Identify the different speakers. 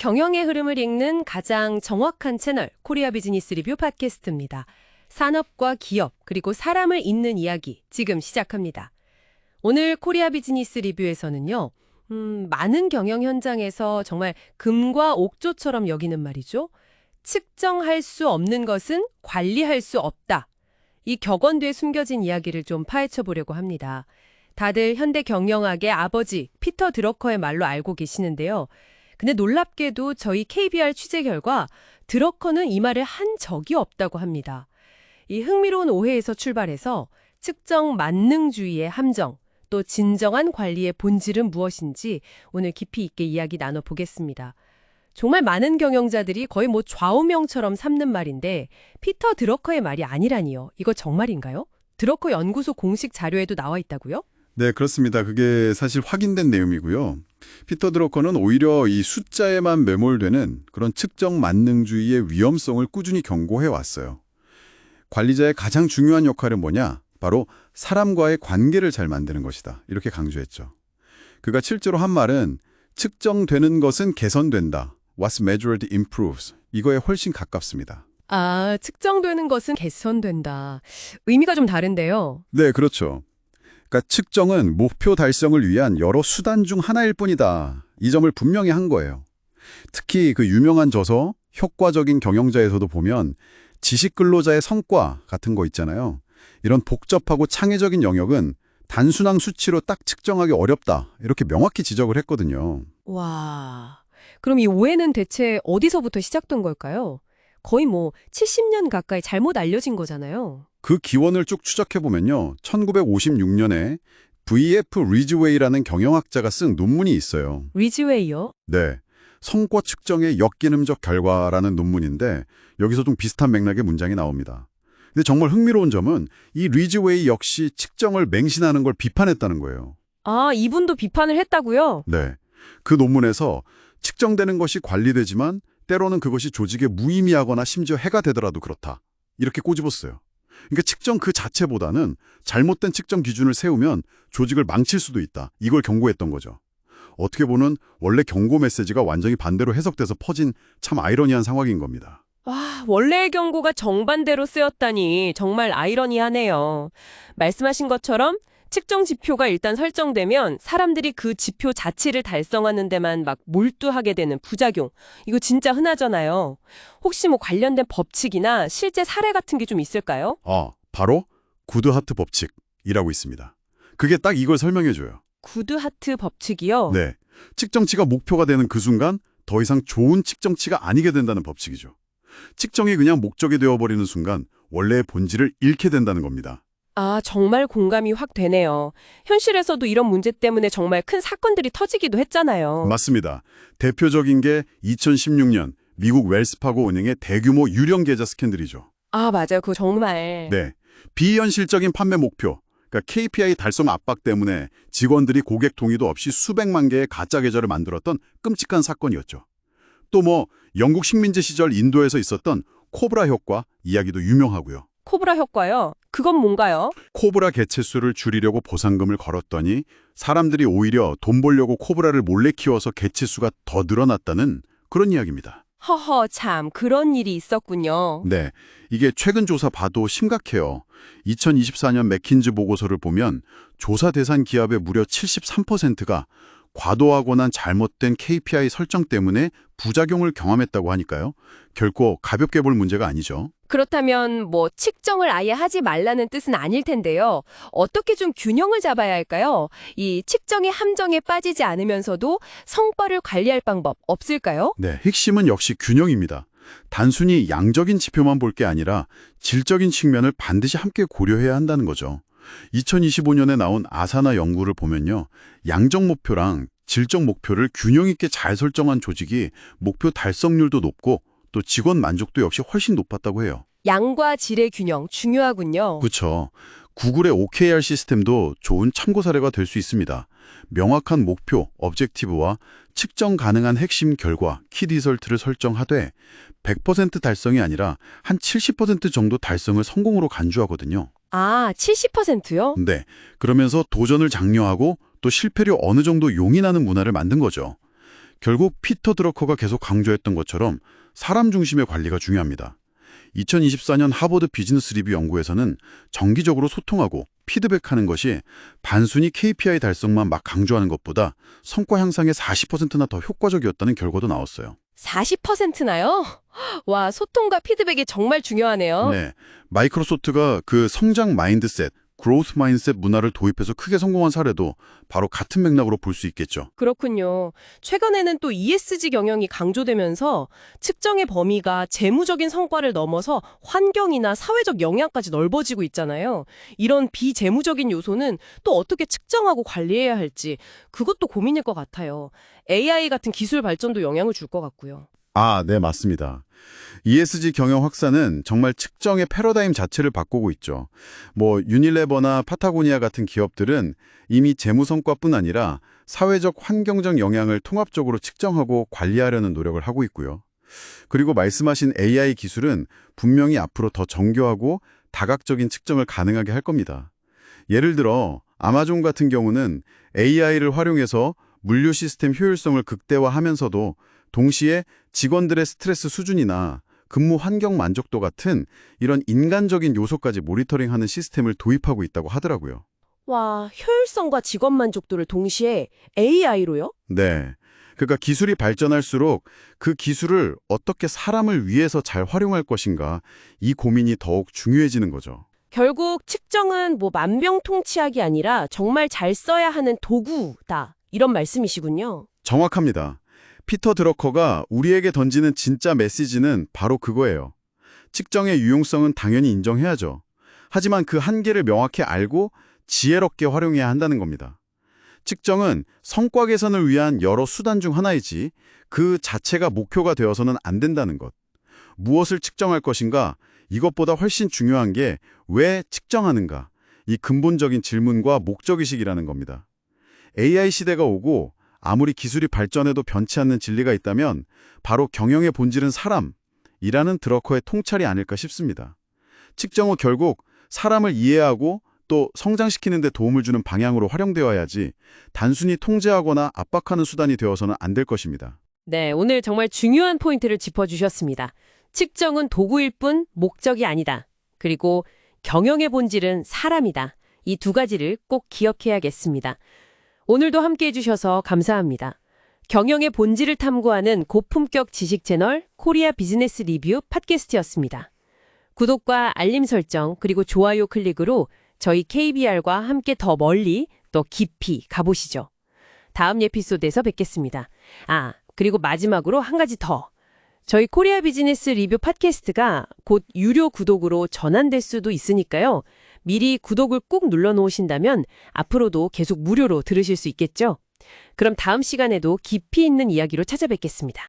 Speaker 1: 경영의 흐름을 읽는 가장 정확한 채널 코리아 비즈니스 리뷰 팟캐스트입니다. 산업과 기업 그리고 사람을 잇는 이야기 지금 시작합니다. 오늘 코리아 비즈니스 리뷰에서는요. 많은 경영 현장에서 정말 금과 옥조처럼 여기는 말이죠. 측정할 수 없는 것은 관리할 수 없다. 이 격언뒤에 숨겨진 이야기를 좀 파헤쳐 보려고 합니다. 다들 현대 경영학의 아버지 피터 드러커의 말로 알고 계시는데요. 근데 놀랍게도 저희 KBR 취재 결과 드러커는 이 말을 한 적이 없다고 합니다. 이 흥미로운 오해에서 출발해서 측정 만능주의의 함정, 또 진정한 관리의 본질은 무엇인지 오늘 깊이 있게 이야기 나눠보겠습니다. 정말 많은 경영자들이 거의 좌우명처럼 삼는 말인데 피터 드러커의 말이 아니라니요. 이거 정말인가요? 드러커 연구소 공식 자료에도 나와 있다고요?
Speaker 2: 네, 그렇습니다. 그게 사실 확인된 내용이고요. 피터 드러커는 오히려 이 숫자에만 매몰되는 그런 측정 만능주의의 위험성을 꾸준히 경고해 왔어요. 관리자의 가장 중요한 역할은 뭐냐? 바로 사람과의 관계를 잘 만드는 것이다. 이렇게 강조했죠. 그가 실제로 한 말은 측정되는 것은 개선된다. What's measured improves. 이거에 훨씬 가깝습니다.
Speaker 1: 아, 측정되는 것은 개선된다. 의미가 좀 다른데요.
Speaker 2: 네, 그렇죠. 그러니까 측정은 목표 달성을 위한 여러 수단 중 하나일 뿐이다. 이 점을 분명히 한 거예요. 특히 그 유명한 저서 효과적인 경영자에서도 보면 지식 근로자의 성과 같은 거 있잖아요. 이런 복잡하고 창의적인 영역은 단순한 수치로 딱 측정하기 어렵다. 이렇게 명확히 지적을 했거든요.
Speaker 1: 와, 그럼 이 오해는 대체 어디서부터 시작된 걸까요? 거의 70년 가까이 잘못 알려진 거잖아요.
Speaker 2: 그 기원을 쭉 추적해보면요. 1956년에 V.F. 리즈웨이라는 경영학자가 쓴 논문이 있어요.
Speaker 1: 리즈웨이요?
Speaker 2: 네. 성과 측정의 역기능적 결과라는 논문인데 여기서 좀 비슷한 맥락의 문장이 나옵니다. 근데 정말 흥미로운 점은 이 리즈웨이 역시 측정을 맹신하는 걸 비판했다는 거예요.
Speaker 1: 아, 이분도 비판을 했다고요?
Speaker 2: 네. 그 논문에서 측정되는 것이 관리되지만 때로는 그것이 조직에 무의미하거나 심지어 해가 되더라도 그렇다. 이렇게 꼬집었어요. 그러니까 측정 그 자체보다는 잘못된 측정 기준을 세우면 조직을 망칠 수도 있다. 이걸 경고했던 거죠. 어떻게 보면 원래 경고 메시지가 완전히 반대로 해석돼서 퍼진 참 아이러니한 상황인 겁니다.
Speaker 1: 와, 원래의 경고가 정반대로 쓰였다니 정말 아이러니하네요. 말씀하신 것처럼 측정 지표가 일단 설정되면 사람들이 그 지표 자체를 달성하는 데만 몰두하게 되는 부작용. 이거 진짜 흔하잖아요. 혹시 관련된 법칙이나 실제 사례 같은 게 좀 있을까요?
Speaker 2: 바로 구드하트 법칙이라고 있습니다. 그게 딱 이걸 설명해줘요.
Speaker 1: 구드하트 법칙이요?
Speaker 2: 네. 측정치가 목표가 되는 그 순간 더 이상 좋은 측정치가 아니게 된다는 법칙이죠. 측정이 그냥 목적이 되어버리는 순간 원래의 본질을 잃게 된다는 겁니다.
Speaker 1: 아, 정말 공감이 확 되네요. 현실에서도 이런 문제 때문에 정말 큰 사건들이 터지기도 했잖아요.
Speaker 2: 맞습니다. 대표적인 게 2016년 미국 웰스파고 은행의 대규모 유령 계좌 스캔들이죠.
Speaker 1: 아, 맞아요. 그거 정말.
Speaker 2: 네. 비현실적인 판매 목표, 그러니까 KPI 달성 압박 때문에 직원들이 고객 동의도 없이 수백만 개의 가짜 계좌를 만들었던 끔찍한 사건이었죠. 또 영국 식민지 시절 인도에서 있었던 코브라 효과 이야기도 유명하고요.
Speaker 1: 코브라 효과요? 그건 뭔가요?
Speaker 2: 코브라 개체수를 줄이려고 보상금을 걸었더니 사람들이 오히려 돈 벌려고 코브라를 몰래 키워서 개체수가 더 늘어났다는 그런 이야기입니다.
Speaker 1: 허허, 참 그런 일이 있었군요.
Speaker 2: 네, 이게 최근 조사 봐도 심각해요. 2024년 맥킨지 보고서를 보면 조사 대상 기업의 무려 73%가 과도하거나 잘못된 KPI 설정 때문에 부작용을 경험했다고 하니까요. 결코 가볍게 볼 문제가 아니죠.
Speaker 1: 그렇다면 측정을 아예 하지 말라는 뜻은 아닐 텐데요. 어떻게 좀 균형을 잡아야 할까요? 이 측정의 함정에 빠지지 않으면서도 성과를 관리할 방법 없을까요?
Speaker 2: 네, 핵심은 역시 균형입니다. 단순히 양적인 지표만 볼 게 아니라 질적인 측면을 반드시 함께 고려해야 한다는 거죠. 2025년에 나온 아사나 연구를 보면요. 양적 목표랑 질적 목표를 균형 있게 잘 설정한 조직이 목표 달성률도 높고 또 직원 만족도 역시 훨씬 높았다고 해요.
Speaker 1: 양과 질의 균형 중요하군요.
Speaker 2: 그렇죠. 구글의 OKR 시스템도 좋은 참고 사례가 될 수 있습니다. 명확한 목표, objective와 측정 가능한 핵심 결과, 키리설트를 설정하되 100% 달성이 아니라 한 70% 정도 달성을 성공으로 간주하거든요.
Speaker 1: 아, 70%요?
Speaker 2: 네. 그러면서 도전을 장려하고 또 실패를 어느 정도 용인하는 문화를 만든 거죠. 결국 피터 드러커가 계속 강조했던 것처럼 사람 중심의 관리가 중요합니다. 2024년 하버드 비즈니스 리뷰 연구에서는 정기적으로 소통하고 피드백하는 것이 단순히 KPI 달성만 막 강조하는 것보다 성과 향상에 40%나 더 효과적이었다는 결과도 나왔어요.
Speaker 1: 40%나요? 와, 소통과 피드백이 정말 중요하네요.
Speaker 2: 네, 마이크로소프트가 그 성장 마인드셋, 그로스 마인드셋 문화를 도입해서 크게 성공한 사례도 바로 같은 맥락으로 볼 수 있겠죠.
Speaker 1: 그렇군요. 최근에는 또 ESG 경영이 강조되면서 측정의 범위가 재무적인 성과를 넘어서 환경이나 사회적 영향까지 넓어지고 있잖아요. 이런 비재무적인 요소는 또 어떻게 측정하고 관리해야 할지 그것도 고민일 것 같아요. AI 같은 기술 발전도 영향을 줄 것 같고요.
Speaker 2: 아, 네, 맞습니다. ESG 경영 확산은 정말 측정의 패러다임 자체를 바꾸고 있죠. 유닐레버나 파타고니아 같은 기업들은 이미 재무 성과뿐 아니라 사회적 환경적 영향을 통합적으로 측정하고 관리하려는 노력을 하고 있고요. 그리고 말씀하신 AI 기술은 분명히 앞으로 더 정교하고 다각적인 측정을 가능하게 할 겁니다. 예를 들어 아마존 같은 경우는 AI를 활용해서 물류 시스템 효율성을 극대화하면서도 동시에 직원들의 스트레스 수준이나 근무 환경 만족도 같은 이런 인간적인 요소까지 모니터링하는 시스템을 도입하고 있다고 하더라고요.
Speaker 1: 와, 효율성과 직원 만족도를 동시에 AI로요?
Speaker 2: 네. 그러니까 기술이 발전할수록 그 기술을 어떻게 사람을 위해서 잘 활용할 것인가, 이 고민이 더욱 중요해지는 거죠.
Speaker 1: 결국 측정은 만병통치약이 아니라 정말 잘 써야 하는 도구다. 이런 말씀이시군요.
Speaker 2: 정확합니다. 피터 드러커가 우리에게 던지는 진짜 메시지는 바로 그거예요. 측정의 유용성은 당연히 인정해야죠. 하지만 그 한계를 명확히 알고 지혜롭게 활용해야 한다는 겁니다. 측정은 성과 개선을 위한 여러 수단 중 하나이지 그 자체가 목표가 되어서는 안 된다는 것. 무엇을 측정할 것인가? 이것보다 훨씬 중요한 게 왜 측정하는가? 이 근본적인 질문과 목적의식이라는 겁니다. AI 시대가 오고 아무리 기술이 발전해도 변치 않는 진리가 있다면 바로 경영의 본질은 사람이라는 드러커의 통찰이 아닐까 싶습니다. 측정 후 결국 사람을 이해하고 또 성장시키는 데 도움을 주는 방향으로 활용되어야지 단순히 통제하거나 압박하는 수단이 되어서는 안 될 것입니다.
Speaker 1: 네, 오늘 정말 중요한 포인트를 짚어주셨습니다. 측정은 도구일 뿐 목적이 아니다. 그리고 경영의 본질은 사람이다. 이 두 가지를 꼭 기억해야겠습니다. 오늘도 함께해 주셔서 감사합니다. 경영의 본질을 탐구하는 고품격 지식 채널 코리아 비즈니스 리뷰 팟캐스트였습니다. 구독과 알림 설정 그리고 좋아요 클릭으로 저희 KBR과 함께 더 멀리 또 깊이 가보시죠. 다음 에피소드에서 뵙겠습니다. 그리고 마지막으로 한 가지 더. 저희 코리아 비즈니스 리뷰 팟캐스트가 곧 유료 구독으로 전환될 수도 있으니까요. 미리 구독을 꾹 눌러놓으신다면 앞으로도 계속 무료로 들으실 수 있겠죠? 그럼 다음 시간에도 깊이 있는 이야기로 찾아뵙겠습니다.